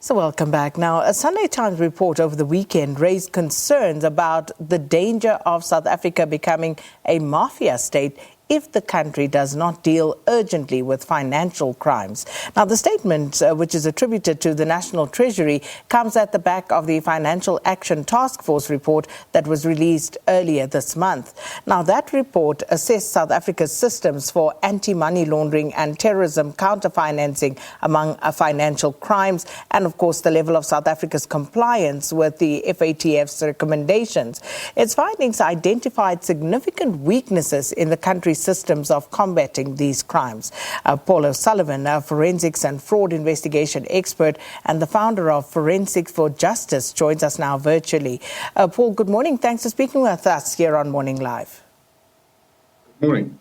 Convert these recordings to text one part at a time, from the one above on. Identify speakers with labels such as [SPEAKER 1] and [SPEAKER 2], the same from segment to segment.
[SPEAKER 1] So welcome back. Now, a Sunday Times report over the weekend raised concerns about the danger of South Africa becoming a mafia state if the country does not deal urgently with financial crimes. Now, the statement, which is attributed to the National Treasury, comes at the back of the Financial Action Task Force report that was released earlier this month. Now, that report assessed South Africa's systems for anti-money laundering and terrorism counter-financing among financial crimes and, of course, the level of South Africa's compliance with the FATF's recommendations. Its findings identified significant weaknesses in the country's systems of combating these crimes. Paul O Sullivan, a forensics and fraud investigation expert and the founder of Forensics for Justice, joins us now virtually. Paul, good morning. Thanks for speaking with us here on Morning Live.
[SPEAKER 2] Good morning.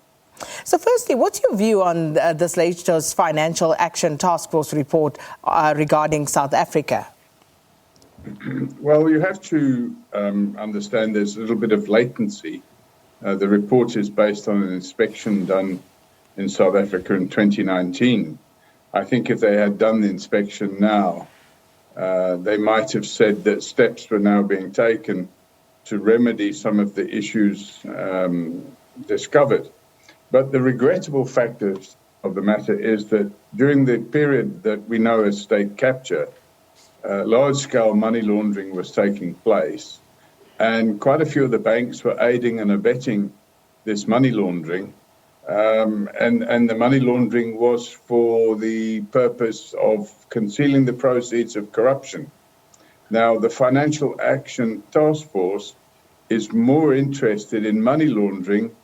[SPEAKER 1] So firstly, what's your view on this latest Financial Action Task Force report regarding South Africa?
[SPEAKER 2] Well, you have to understand there's a little bit of latency. The report is based on an inspection done in South Africa in 2019. I think if they had done the inspection now, they might have said that steps were now being taken to remedy some of the issues discovered. But the regrettable fact of the matter is that during the period that we know as state capture, large-scale money laundering was taking place. And quite a few of the banks were aiding and abetting this money laundering. And the money laundering was for the purpose of concealing the proceeds of corruption. Now, the Financial Action Task Force is more interested in money laundering,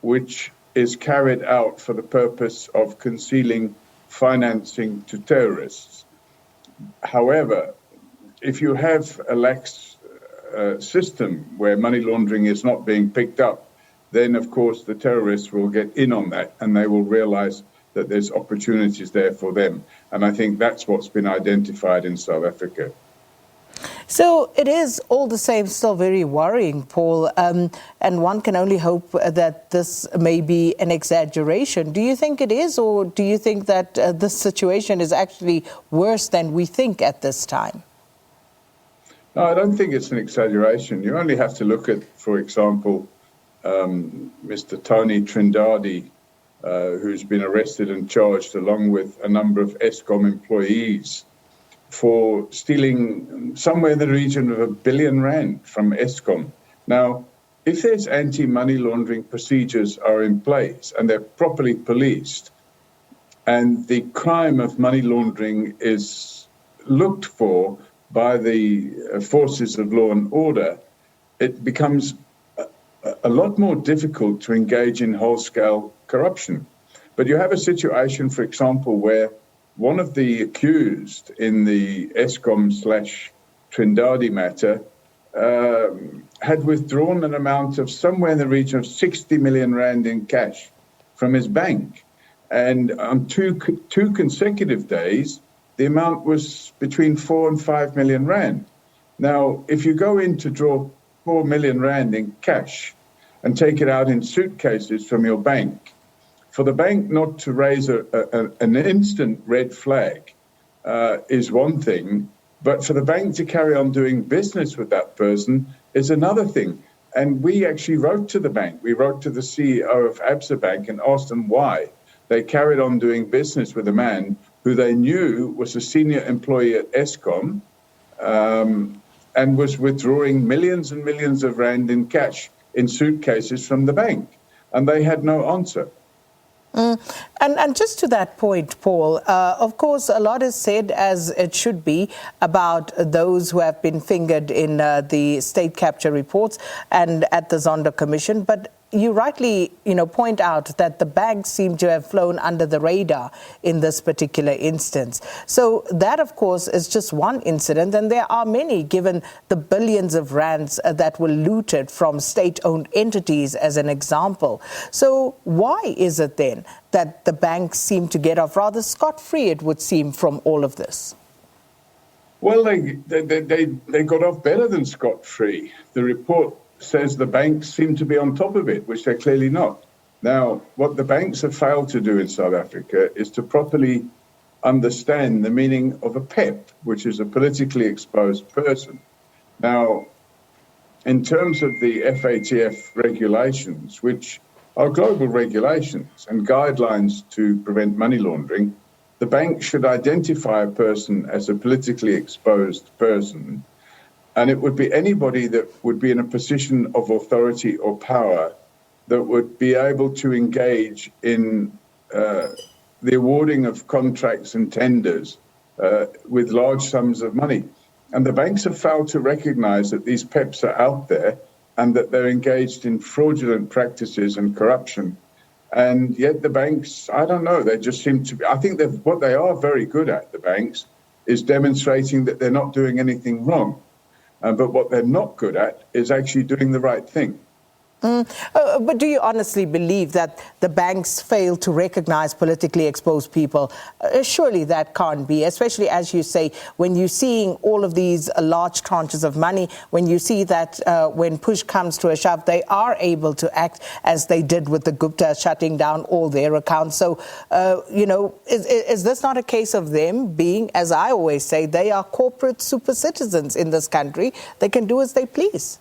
[SPEAKER 2] which is carried out for the purpose of concealing financing to terrorists. However, if you have a lax system where money laundering is not being picked up, then of course the terrorists will get in on that and they will realize that there's opportunities there for them. And I think that's what's been identified in South Africa.
[SPEAKER 1] So it is all the same still very worrying, Paul, and one can only hope that this may be an exaggeration. Do you think it is, or do you think that this situation is actually worse than we think at this time?
[SPEAKER 2] No, I don't think it's an exaggeration. You only have to look at, for example, Mr. Tony Trindade, who's been arrested and charged along with a number of Eskom employees for stealing somewhere in the region of R1 billion from Eskom. Now, if there's anti-money laundering procedures are in place and they're properly policed, and the crime of money laundering is looked for by the forces of law and order, it becomes a lot more difficult to engage in whole-scale corruption. But you have a situation, for example, where one of the accused in the Eskom/Trindade matter had withdrawn an amount of somewhere in the region of 60 million rand in cash from his bank. And on two consecutive days, the amount was between 4 and 5 million rand. Now, if you go in to draw 4 million rand in cash and take it out in suitcases from your bank, for the bank not to raise an instant red flag is one thing, but for the bank to carry on doing business with that person is another thing. And we actually wrote to the bank. We wrote to the CEO of Absa Bank and asked them why they carried on doing business with a man who they knew was a senior employee at Eskom and was withdrawing millions and millions of rand in cash in suitcases from the bank. And they had no answer.
[SPEAKER 1] And just to that point, Paul, of course, a lot is said, as it should be, about those who have been fingered in the state capture reports and at the Zondo Commission. But you rightly, point out that the banks seem to have flown under the radar in this particular instance. So that, of course, is just one incident, and there are many, given the billions of rands that were looted from state-owned entities, as an example. So why is it then that the banks seem to get off rather scot-free, it would seem, from all of this?
[SPEAKER 2] Well, they got off better than scot-free. The report says the banks seem to be on top of it, which they're clearly not. Now, what the banks have failed to do in South Africa is to properly understand the meaning of a PEP, which is a politically exposed person. Now, in terms of the FATF regulations, which are global regulations and guidelines to prevent money laundering, the bank should identify a person as a politically exposed person, and it would be anybody that would be in a position of authority or power that would be able to engage in the awarding of contracts and tenders with large sums of money. And the banks have failed to recognize that these PEPs are out there and that they're engaged in fraudulent practices and corruption. And yet the banks, I don't know, they just seem to be, I think that what they are very good at, the banks, is demonstrating that they're not doing anything wrong. But what they're not good at is actually doing the right thing.
[SPEAKER 1] But do you honestly believe that the banks fail to recognize politically exposed people? Surely that can't be, especially as you say, when you're seeing all of these large tranches of money, when you see that when push comes to a shove, they are able to act as they did with the Gupta, shutting down all their accounts. So, is this not a case of them being, as I always say, they are corporate super citizens in this country? They can do as they please.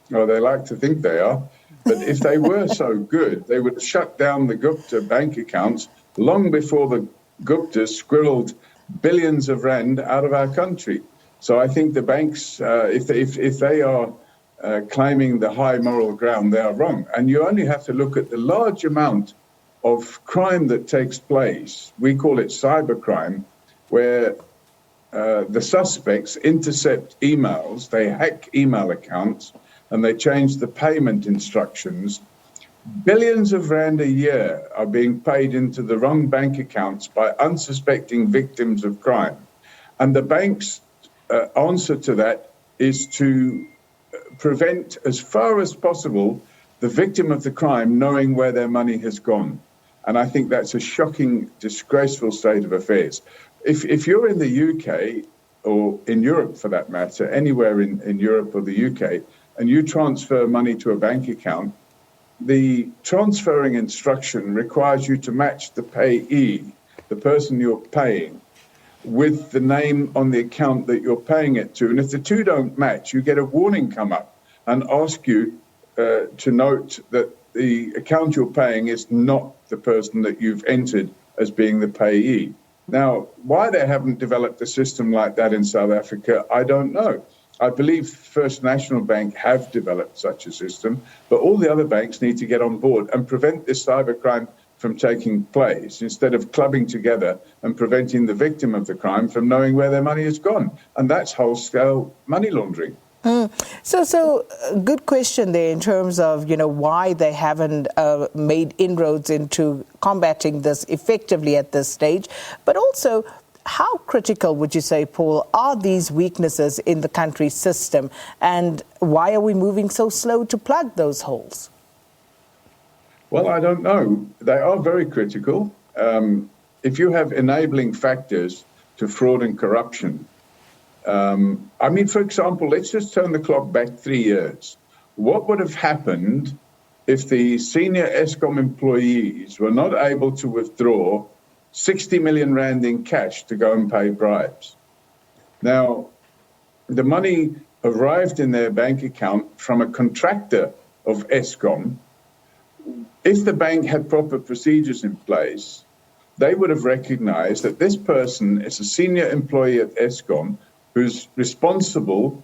[SPEAKER 2] Well, they like to think they are. But if they were so good, they would shut down the Gupta bank accounts long before the Guptas squirreled billions of rand out of our country. So I think the banks, if they are claiming the high moral ground, they are wrong. And you only have to look at the large amount of crime that takes place. We call it cybercrime, where the suspects intercept emails, they hack email accounts, and they change the payment instructions. Billions of rand a year are being paid into the wrong bank accounts by unsuspecting victims of crime. And the bank's answer to that is to prevent, as far as possible, the victim of the crime knowing where their money has gone. And I think that's a shocking, disgraceful state of affairs. If you're in the UK, or in Europe for that matter, anywhere in Europe or the UK, and you transfer money to a bank account, the transferring instruction requires you to match the payee, the person you're paying, with the name on the account that you're paying it to. And if the two don't match, you get a warning come up and ask you to note that the account you're paying is not the person that you've entered as being the payee. Now, why they haven't developed a system like that in South Africa, I don't know. I believe First National Bank have developed such a system, but all the other banks need to get on board and prevent this cybercrime from taking place instead of clubbing together and preventing the victim of the crime from knowing where their money has gone. And that's whole-scale money laundering.
[SPEAKER 1] So good question there in terms of, why they haven't made inroads into combating this effectively at this stage, but also how critical would you say, Paul, are these weaknesses in the country's system, and why are we moving so slow to plug those holes?
[SPEAKER 2] Well, I don't know. They are very critical. If you have enabling factors to fraud and corruption, for example, let's just turn the clock back 3 years. What would have happened if the senior Eskom employees were not able to withdraw 60 million rand in cash to go and pay bribes? Now, the money arrived in their bank account from a contractor of Eskom. If the bank had proper procedures in place, they would have recognized that this person is a senior employee at Eskom who's responsible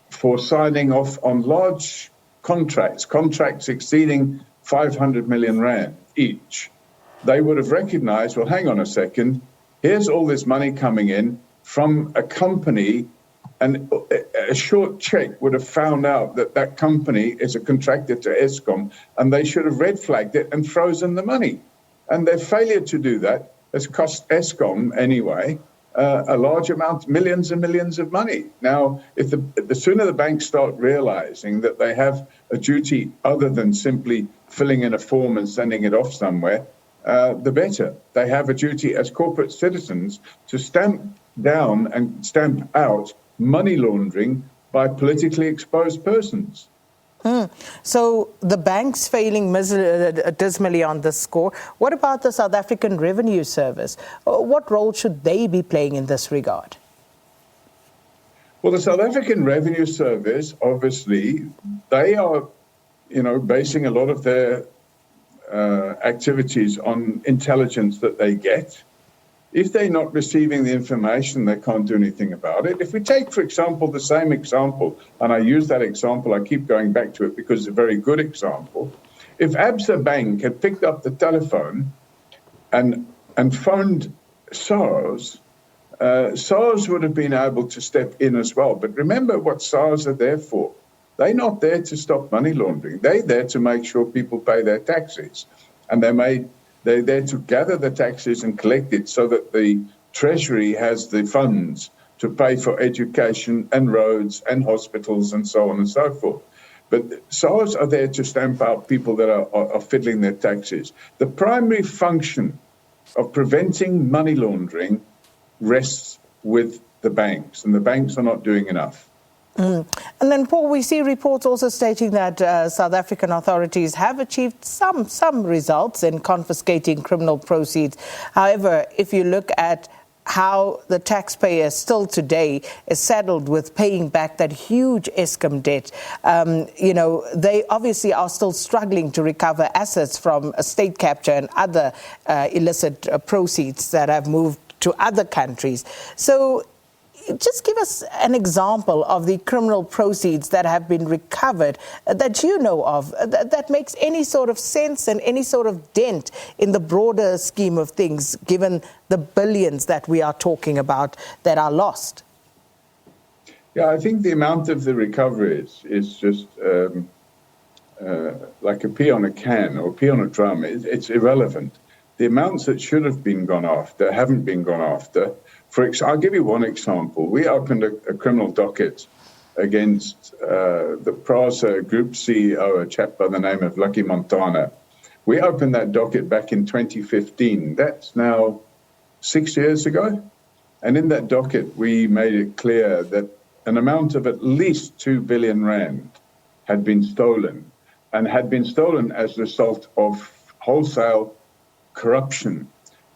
[SPEAKER 2] for signing off on large contracts exceeding 500 million rand each. They would have recognized, well, hang on a second, here's all this money coming in from a company, and a short check would have found out that that company is a contractor to Eskom, and they should have red flagged it and frozen the money. And their failure to do that has cost Eskom, anyway, a large amount, millions and millions of money. Now, if the sooner the banks start realizing that they have a duty other than simply filling in a form and sending it off somewhere, the better. They have a duty as corporate citizens to stamp down and stamp out money laundering by politically exposed persons.
[SPEAKER 1] So the banks failing dismally on this score. What about the South African Revenue Service? What role should they be playing in this regard?
[SPEAKER 2] Well, the South African Revenue Service, obviously, they are, basing a lot of their activities on intelligence that they get. If they're not receiving the information, they can't do anything about it. If we take, for example, the same example, and I use that example, I keep going back to it because it's a very good example. If Absa Bank had picked up the telephone and phoned SARS, SARS would have been able to step in as well. But remember what SARS are there for. They're not there to stop money laundering. They're there to make sure people pay their taxes. And they're there to gather the taxes and collect it so that the Treasury has the funds to pay for education and roads and hospitals and so on and so forth. But SARS are there to stamp out people that are fiddling their taxes. The primary function of preventing money laundering rests with the banks, and the banks are not doing enough.
[SPEAKER 1] And then, Paul, we see reports also stating that South African authorities have achieved some results in confiscating criminal proceeds. However, if you look at how the taxpayer still today is saddled with paying back that huge Eskom debt, they obviously are still struggling to recover assets from state capture and other illicit proceeds that have moved to other countries. So just give us an example of the criminal proceeds that have been recovered that you know of that makes any sort of sense and any sort of dent in the broader scheme of things, given the billions that we are talking about that are lost.
[SPEAKER 2] Yeah, I think the amount of the recovery is just like a pea on a can or a pea on a drum. It's irrelevant. The amounts that should have been gone after haven't been gone after. I'll give you one example. We opened a criminal docket against the Prasa Group CEO, a chap by the name of Lucky Montana. We opened that docket back in 2015. That's now 6 years ago. And in that docket, we made it clear that an amount of at least 2 billion rand had been stolen, and had been stolen as a result of wholesale corruption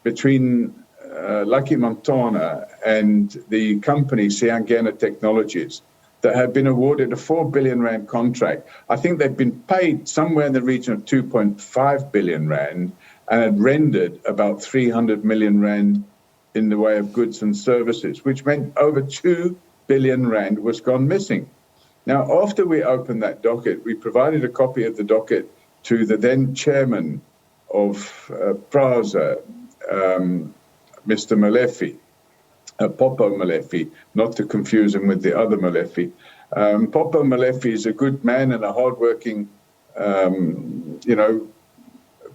[SPEAKER 2] between Lucky Montana and the company Siangena Technologies that had been awarded a 4 billion rand contract. I think they'd been paid somewhere in the region of 2.5 billion rand and had rendered about 300 million rand in the way of goods and services, which meant over 2 billion rand was gone missing. Now, after we opened that docket, we provided a copy of the docket to the then chairman of Prasa, Mr. Molefe, Popo Molefe, not to confuse him with the other Molefe. Popo Molefe is a good man and a hardworking,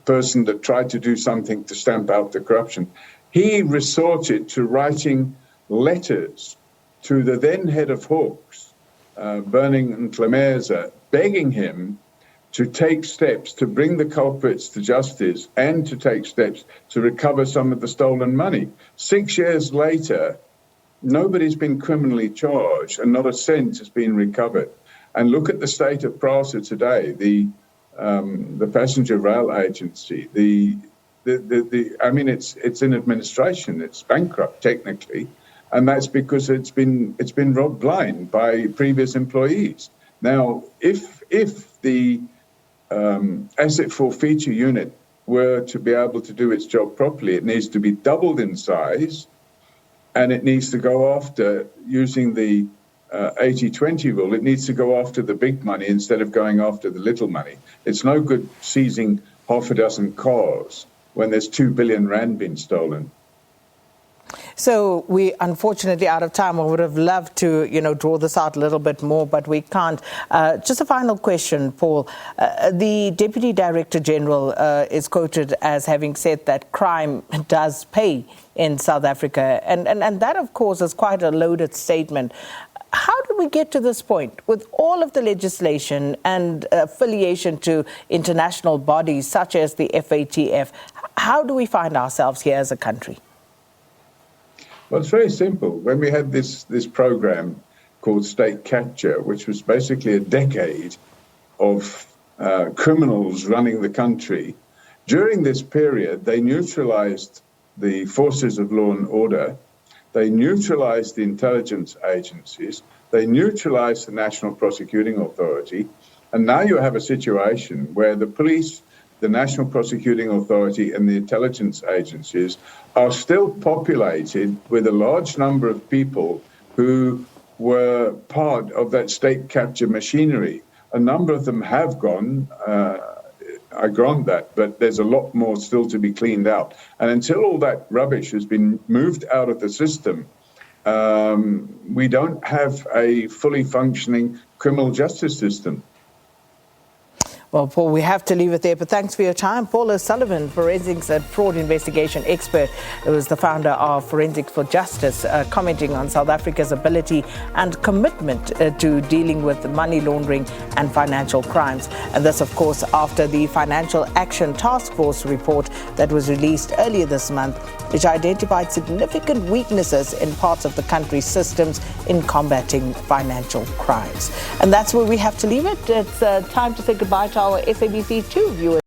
[SPEAKER 2] person that tried to do something to stamp out the corruption. He resorted to writing letters to the then head of Hawks, Burning Ntlemeza, begging him to take steps to bring the culprits to justice and to take steps to recover some of the stolen money. 6 years later, nobody's been criminally charged and not a cent has been recovered. And look at the state of Prasa today, the passenger rail agency. It's in administration. It's bankrupt technically, and that's because it's been robbed blind by previous employees. Now, if the asset forfeiture unit were to be able to do its job properly, it needs to be doubled in size, and it needs to go after, using the 80-20 rule, it needs to go after the big money instead of going after the little money. It's no good seizing half a dozen cars when there's 2 billion rand being stolen.
[SPEAKER 1] So we unfortunately out of time. I would have loved to, draw this out a little bit more, but we can't. Just a final question, Paul. The Deputy Director General is quoted as having said that crime does pay in South Africa. And that, of course, is quite a loaded statement. How did we get to this point with all of the legislation and affiliation to international bodies such as the FATF? How do we find ourselves here as a country?
[SPEAKER 2] Well, it's very simple. When we had this program called state capture, which was basically a decade of criminals running the country. During this period, they neutralized the forces of law and order. They neutralized the intelligence agencies. They neutralized the National Prosecuting Authority. And now you have a situation where the police, the National Prosecuting Authority, and the intelligence agencies are still populated with a large number of people who were part of that state capture machinery. A number of them have gone, I grant that, but there's a lot more still to be cleaned out. And until all that rubbish has been moved out of the system, we don't have a fully functioning criminal justice system.
[SPEAKER 1] Well, Paul, we have to leave it there, but thanks for your time. Paul O Sullivan, forensics and fraud investigation expert, who is the founder of Forensics for Justice, commenting on South Africa's ability and commitment to dealing with money laundering and financial crimes. And this, of course, after the Financial Action Task Force report that was released earlier this month, which identified significant weaknesses in parts of the country's systems in combating financial crimes. And that's where we have to leave it. It's time to say goodbye to our SABC 2 viewers.